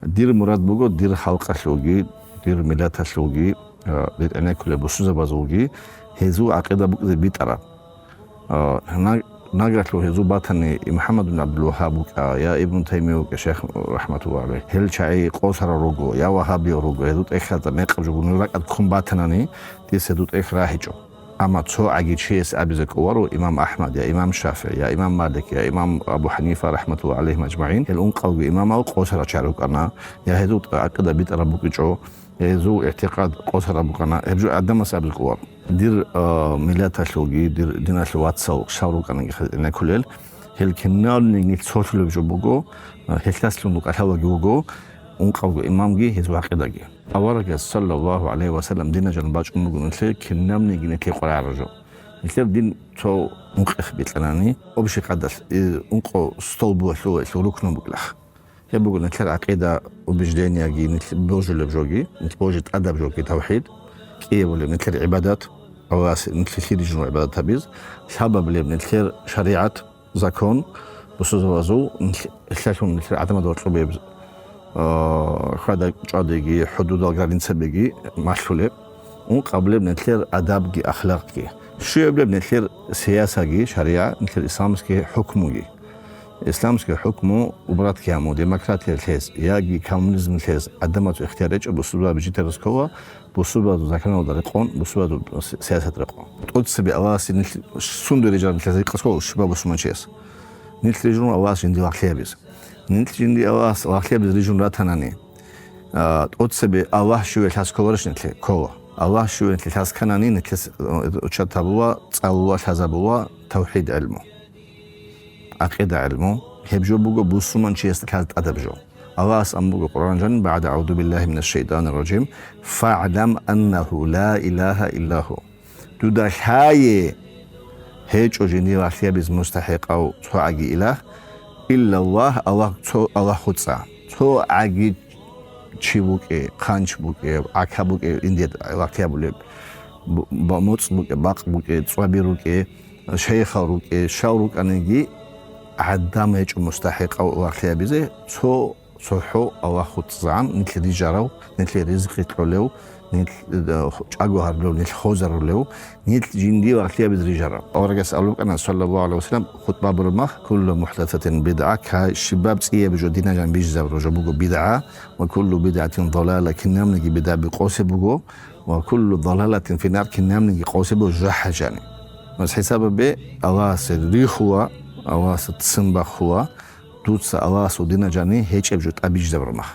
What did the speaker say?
دير مراد بوغو دير حلقة شوغي دير ملاتها شوغي دير أنا كل بسوزة بازوغي هزو عقيدة بوغ زي بيترا ناقرت له هزو باتني محمد بن عبد الوهاب يا ابن تيمية يا شيخ رحمة الله عليه هل شعي قوسر روغو يا وهابي روغو هزوت إخلاتا نيقب جو نوراك أدخم باتناني ديس هزوت إخراهجو أما تسو عقيد شيس أبيزك ورو إمام أحمد يا إمام الشافعي يا إمام مالك يا إمام أبو حنيفة رحمة الله عليهم أجمعين هل أنقوا إمام أو قوسر شعروك أنا يا هزوت عقيدة بيت ربك جو يزو اعتقاد قوسر ربك أنا هبجو أدام سابق ور دير ملاتها شوغي دير دينا شواتسو شاوروك أنا كلل هل كنال نيجي تصوت له بجوبوجو هل تسلم بقى جوجو أنقوا إمامجي هزو عقيدة أورك صلى الله عليه وسلم دينا جنباج أمجو نتلي كنام نيجي نتلي قرع رجو نتلي دين تو مقخ بيتلاني وبشي قدس أنقوا ستولبو شو ركنو بقلخ يبقوا نتلي عقيدة وبجدين يجي نتلي بوجو لبجوجي نتلي بوجة أدب جوجي توحيد كي ولا نتلي عبادات أو نتلي خير جنو عبادات تبيز سبب اللي نتلي شريعة زكون بسوز وازو نتلي عدم دور شبيب خدا جادگی حدود الگرین سبگی مشغوله اون قبل بنتلر ادب کی اخلاق کی شو بنتلر سیاست کی شریعه نتلر اسلام کی حکموی اسلام کی حکمو وبرات کیامو دموکراتی الهز یاگی کمونیسم الهز عدمت اختیارج بسوبا بجی ترسکوا بسوبا زکان دارقون بسوبا سیاست رقون قدس به اواسی نتل سوند رجال نتل قسکو شباب بسمانچیس نتل جون اواس اندی واقعیز نتيجة أواس واقعي بزريجون راتناني قدس الله شو الحاسكورش نتلي كوا الله شو نتلي الحاسكناني نتلي وشتابوا تصاوا حزبوا توحيد علمه عقيدة علمه هبجو بوجو بوسمان شيء استكالت أدبجو أواس أمبوجو قرآن جن بعد أعوذ بالله من الشيطان الرجيم فاعلم أنه لا إله إلا هو دودا هاي هيج وجني واقعي بز مستحق أو تعجي إله إلا الله خدسا تو عقيد چی بوده خانچ بوده عکا بوده ایندی واقعی بوده با بوده باق بوده صوابی روکه شیخ روکه شاوروک آنگی عدم هیچ مستحق او واقعی بیزه تو صحو الله خدسان نتل دیجارو نتل رزقی تلو نتل چاگو هرلو نتل خوزر لو نتل جندي واقعي بدريجارو أورجس أقولك أنا صلى الله عليه وسلم خطبة برمخ كل محدثة بدعة كشباب سيء بجودنا جنب بيجزا رجبوجو بدعة وكل بدعة ضلالة كنام نجي بدعة بقوس بوجو وكل ضلالة في النار كنام نجي قوس بوجو جحجاني بس حساب به أواس ريخوا أواس تسنبخوا دوتس أواس ودينا جاني هيك بجود أبيجزا برمخ